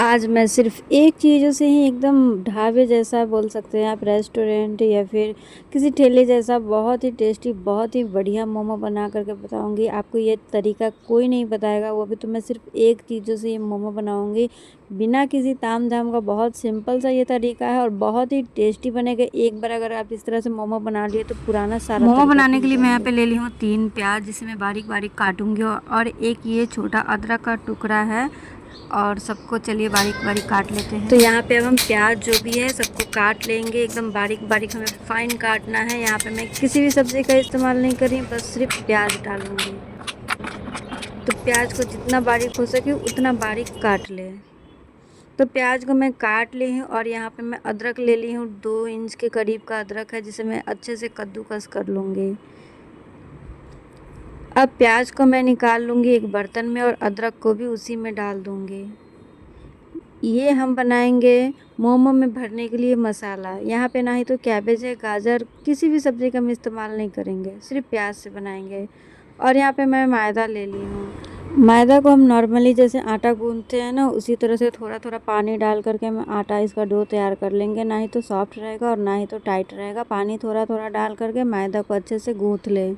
आज मैं सिर्फ़ एक चीज़ों से ही एकदम ढाबे जैसा बोल सकते हैं आप, रेस्टोरेंट या फिर किसी ठेले जैसा बहुत ही टेस्टी, बहुत ही बढ़िया मोमो बना कर के बताऊँगी। आपको ये तरीका कोई नहीं बताएगा, वो भी तो मैं सिर्फ़ एक चीज़ों से ये मोमो बनाऊँगी, बिना किसी ताम-झाम का। बहुत सिंपल सा ये तरीका है और बहुत ही टेस्टी बनेगा। एक बार अगर आप इस तरह से मोमो बना लिए तो पुराना सारा मोमो तरीका बनाने के भूल लिए मैं यहाँ जाएँगे। पे ले ली हूँ 3 प्याज, जिसे मैं बारीक बारीक काटूंगी और एक ये छोटा अदरक का टुकड़ा है और सबको चलिए बारीक बारीक काट लेते तो हैं। यहाँ पे अब हम प्याज जो भी है सबको काट लेंगे, एकदम बारीक बारीक हमें फाइन काटना है। यहाँ पे मैं किसी भी सब्ज़ी का इस्तेमाल नहीं कर रही हूँ, बस सिर्फ प्याज डालूँगी। तो प्याज को जितना बारीक हो सके उतना बारीक काट लें। तो प्याज को मैं काट ली हूँ और यहाँ पे मैं अदरक ले ली हूँ, 2 इंच के करीब का अदरक है, जिसे मैं अच्छे से कद्दूकस कर लूँगी। अब प्याज को मैं निकाल लूँगी एक बर्तन में और अदरक को भी उसी में डाल दूँगी। ये हम बनाएंगे मोमो में भरने के लिए मसाला। यहाँ पे ना ही तो कैबेज है, गाजर, किसी भी सब्ज़ी का हम इस्तेमाल नहीं करेंगे, सिर्फ प्याज से बनाएंगे। और यहाँ पे मैं मैदा ले ली हूँ। मैदा को हम नॉर्मली जैसे आटा गूँथते हैं ना, उसी तरह से थोड़ा थोड़ा पानी डाल करके हम आटा इसका डो तैयार कर लेंगे। ना ही तो सॉफ्ट रहेगा और ना ही तो टाइट रहेगा। पानी थोड़ा थोड़ा डाल करके मैदा को अच्छे से गूँथ लें।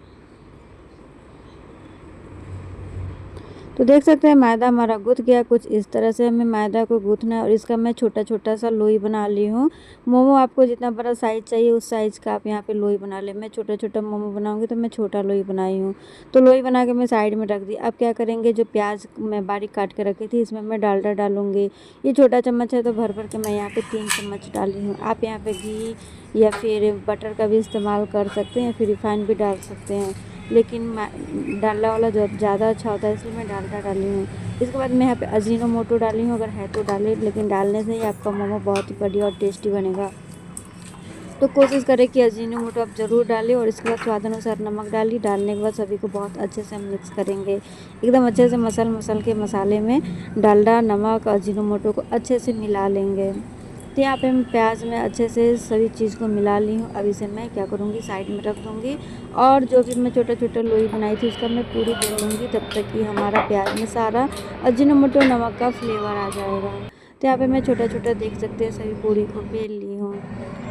तो देख सकते हैं मैदा हमारा गूँथ गया। कुछ इस तरह से हमें मैदा को गूँथना है और इसका मैं छोटा छोटा सा लोई बना ली हूँ। मोमो आपको जितना बड़ा साइज़ चाहिए उस साइज़ का आप यहाँ पे लोई बना लें। मैं छोटा छोटा मोमो बनाऊँगी तो मैं छोटा लोई बनाई हूँ। तो लोई बना के मैं साइड में रख दी। अब क्या करेंगे, जो प्याज मैं बारीक काट के रखी थी इसमें मैं डालडा डालूँगी। ये छोटा चम्मच है तो भर भर के मैं यहाँ पे 3 चम्मच डाली हूँ। आप यहाँ पे घी या फिर बटर का भी इस्तेमाल कर सकते हैं या फिर रिफाइंड भी डाल सकते हैं, लेकिन डालडा वाला जो ज़्यादा अच्छा होता है इसलिए मैं डालडा डाली हूँ। इसके बाद मैं यहाँ पे अजीनोमोटो डाली हूँ, अगर है तो डालें, लेकिन डालने से ही आपका मोमो बहुत ही बढ़िया और टेस्टी बनेगा। तो कोशिश करें कि अजीनोमोटो आप ज़रूर डालें और इसके बाद स्वाद अनुसार नमक डालिए। डालने के बाद सभी को बहुत अच्छे से हम मिक्स करेंगे, एकदम अच्छे से मसल के मसाले में डालडा, नमक, अजीनोमोटो को अच्छे से मिला लेंगे। तो यहाँ पे मैं प्याज में अच्छे से सभी चीज़ को मिला ली हूँ। अब इसे मैं क्या करूँगी, साइड में रख दूँगी और जो भी मैं छोटा छोटा लोई बनाई थी उसका मैं पूरी बेल लूँगी, तब तक कि हमारा प्याज में सारा अजीनोमोटो नमक का फ्लेवर आ जाएगा। तो यहाँ पे मैं छोटा छोटा देख सकते हैं सभी पूरी को बेल ली हूँ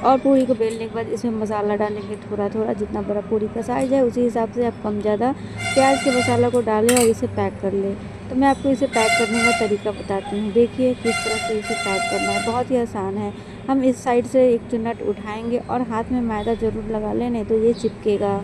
और पूरी को बेलने के बाद इसमें मसाला डालेंगे थोड़ा थोड़ा। जितना बड़ा पूरी का साइज़ है उसी हिसाब से आप कम ज़्यादा प्याज के मसाला को डालें और इसे पैक कर लें। तो मैं आपको इसे पैक करने का तरीका बताती हूँ। देखिए किस तरह से इसे पैक करना है, बहुत ही आसान है। हम इस साइड से एक चुन्नट उठाएंगे और हाथ में मैदा ज़रूर लगा लें, नहीं तो ये चिपकेगा।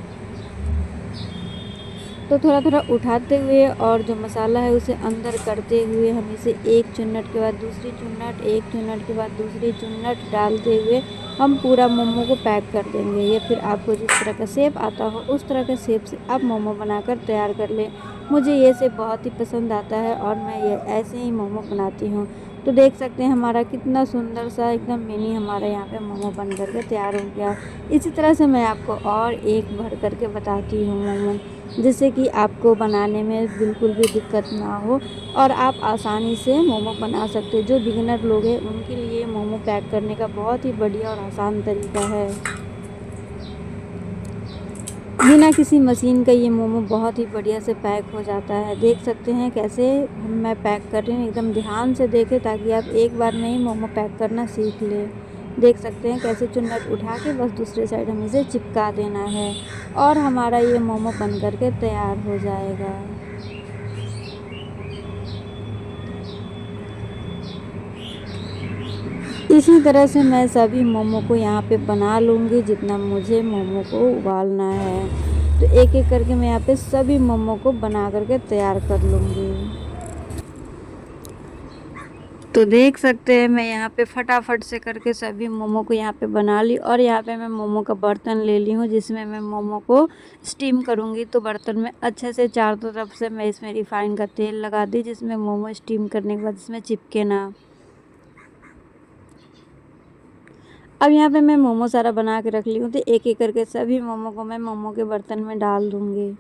तो थोड़ा थोड़ा उठाते हुए और जो मसाला है उसे अंदर करते हुए हम इसे एक चुन्नट के बाद दूसरी चुन्नट, एक चुन्नट के बाद दूसरी चुन्नट डालते हुए हम पूरा मोमो को पैक कर देंगे। या फिर आपको जिस तरह का शेप आता हो उस तरह के शेप से आप मोमो बनाकर तैयार कर लें। मुझे ये शेप बहुत ही पसंद आता है और मैं ये ऐसे ही मोमो बनाती हूँ। तो देख सकते हैं हमारा कितना सुंदर सा एकदम मिनी हमारा यहाँ पे मोमो बन करके तैयार हो गया। इसी तरह से मैं आपको और एक भर करके बताती हूँ मोमो, जिससे कि आपको बनाने में बिल्कुल भी दिक्कत ना हो और आप आसानी से मोमो बना सकते हो। जो बिगिनर लोग हैं उनके लिए मोमो पैक करने का बहुत ही बढ़िया और आसान तरीका है। बिना किसी मशीन का ये मोमो बहुत ही बढ़िया से पैक हो जाता है। देख सकते हैं कैसे मैं पैक कर रही हूँ, एकदम ध्यान से देखें ताकि आप एक बार में ही मोमो पैक करना सीख लें। देख सकते हैं कैसे चुन्नट उठा के बस दूसरे साइड हमें इसे चिपका देना है और हमारा ये मोमो बन करके तैयार हो जाएगा। इसी तरह से मैं सभी मोमो को यहाँ पे बना लूँगी, जितना मुझे मोमो को उबालना है। तो एक एक करके मैं यहाँ पे सभी मोमो को बना करके तैयार कर लूँगी। तो देख सकते हैं मैं यहाँ पे फटाफट से करके सभी मोमो को यहाँ पे बना ली और यहाँ पे मैं मोमो का बर्तन ले ली हूँ, जिसमें मैं मोमो को स्टीम करूँगी। तो बर्तन में अच्छे से चारों तरफ से मैं इसमें रिफाइन का तेल लगा दी, जिसमें मोमो स्टीम करने के बाद इसमें चिपके ना। अब यहाँ पे मैं मोमो सारा बना के रख ली हूँ। तो एक एक करके सभी मोमो को मैं मोमो के बर्तन में डाल दूँगी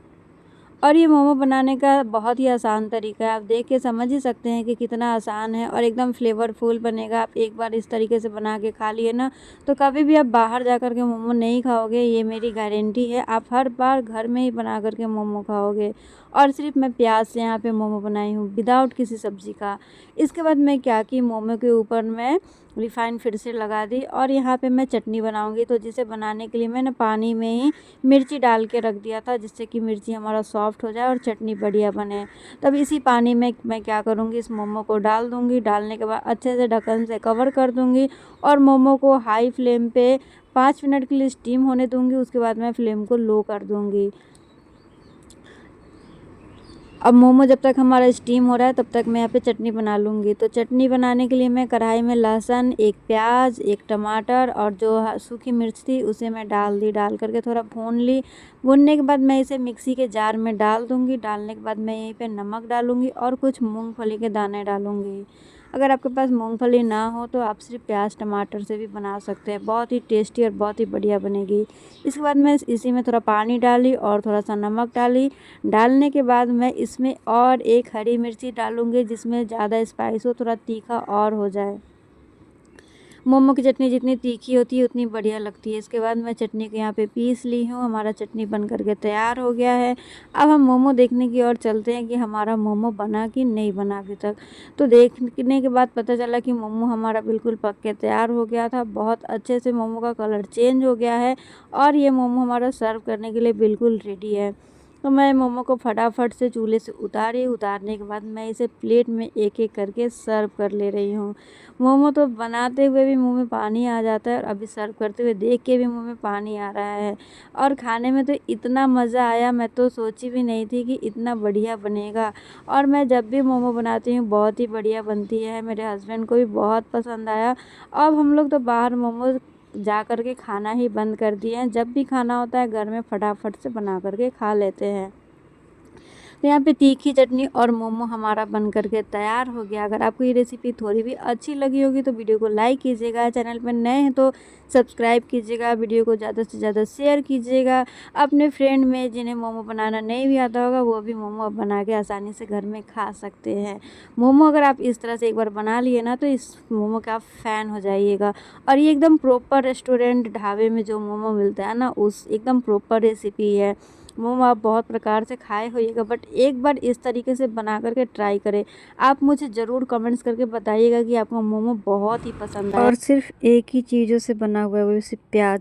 और ये मोमो बनाने का बहुत ही आसान तरीका है। आप देख के समझ ही सकते हैं कि कितना आसान है और एकदम फ्लेवरफुल बनेगा। आप एक बार इस तरीके से बना के खा लिए ना, तो कभी भी आप बाहर जा कर के मोमो नहीं खाओगे, ये मेरी गारंटी है। आप हर बार घर में ही बना कर के मोमो खाओगे। और सिर्फ मैं प्याज से यहाँ पे मोमो बनाई हूँ, विदाउट किसी सब्ज़ी का। इसके बाद मैं क्या की, मोमो के ऊपर मैं रिफ़ाइन फिर से लगा दी और यहाँ पे मैं चटनी बनाऊँगी। तो जिसे बनाने के लिए मैंने पानी में ही मिर्ची डाल के रख दिया था, जिससे कि मिर्ची हमारा सॉफ्ट हो जाए और चटनी बढ़िया बने। तब इसी पानी में मैं क्या करूँगी, इस मोमो को डाल दूँगी। डालने के बाद अच्छे से ढक्कन से कवर कर दूँगी और मोमो को हाई फ्लेम पे 5 मिनट के लिए स्टीम होने दूँगी। उसके बाद मैं फ्लेम को लो कर दूँगी। अब मोमो जब तक हमारा स्टीम हो रहा है, तब तक मैं यहाँ पे चटनी बना लूँगी। तो चटनी बनाने के लिए मैं कढ़ाई में लहसुन, एक प्याज, एक टमाटर और जो सूखी मिर्च थी उसे मैं डाल दी। डाल करके थोड़ा भून ली। भूनने के बाद मैं इसे मिक्सी के जार में डाल दूँगी। डालने के बाद मैं यहीं पे नमक डालूँगी और कुछ मूँगफली के दाने डालूँगी। अगर आपके पास मूँगफली ना हो तो आप सिर्फ प्याज टमाटर से भी बना सकते हैं। बहुत ही टेस्टी और बहुत ही बढ़िया बनेगी। इसके बाद मैं इसी में थोड़ा पानी डाली और थोड़ा सा नमक डाली। डालने के बाद मैं इसमें और एक हरी मिर्ची डालूँगी, जिसमें ज़्यादा स्पाइस हो, थोड़ा तीखा और हो जाए। मोमो की चटनी जितनी तीखी होती है उतनी बढ़िया लगती है। इसके बाद मैं चटनी को यहाँ पे पीस ली हूँ। हमारा चटनी बन करके तैयार हो गया है। अब हम मोमो देखने की ओर चलते हैं कि हमारा मोमो बना कि नहीं बना अभी तक। तो देखने के बाद पता चला कि मोमो हमारा बिल्कुल पक के तैयार हो गया था। बहुत अच्छे से मोमो का कलर चेंज हो गया है और ये मोमो हमारा सर्व करने के लिए बिल्कुल रेडी है। तो मैं मोमो को फटाफट से चूल्हे से उतारने के बाद मैं इसे प्लेट में एक एक करके सर्व कर ले रही हूँ। मोमो तो बनाते हुए भी मुंह में पानी आ जाता है और अभी सर्व करते हुए देख के भी मुंह में पानी आ रहा है। और खाने में तो इतना मज़ा आया, मैं तो सोची भी नहीं थी कि इतना बढ़िया बनेगा। और मैं जब भी मोमो बनाती हूँ बहुत ही बढ़िया बनती है। मेरे हस्बैंड को भी बहुत पसंद आया। अब हम लोग तो बाहर मोमो जा कर के खाना ही बंद कर दिए हैं। जब भी खाना होता है घर में फटाफट से बना कर के खा लेते हैं। तो यहाँ पे तीखी चटनी और मोमो हमारा बन करके तैयार हो गया। अगर आपको ये रेसिपी थोड़ी भी अच्छी लगी होगी तो वीडियो को लाइक कीजिएगा। चैनल पर नए हैं तो सब्सक्राइब कीजिएगा। वीडियो को ज़्यादा से ज़्यादा शेयर कीजिएगा। अपने फ्रेंड में जिन्हें मोमो बनाना नहीं भी आता होगा वो भी मोमो बना के आसानी से घर में खा सकते हैं। मोमो अगर आप इस तरह से एक बार बना लिए ना तो इस मोमो का आप फ़ैन हो जाइएगा। और ये एकदम प्रॉपर रेस्टोरेंट ढाबे में जो मोमो मिलता है ना, उस एकदम प्रॉपर रेसिपी है। मोमो आप बहुत प्रकार से खाए होइएगा, बट एक बार इस तरीके से बना करके ट्राई करें। आप मुझे ज़रूर कमेंट्स करके बताइएगा कि आपको मोमो बहुत ही पसंद आया। और सिर्फ एक ही चीज़ों से बना हुआ है, वो सिर्फ प्याज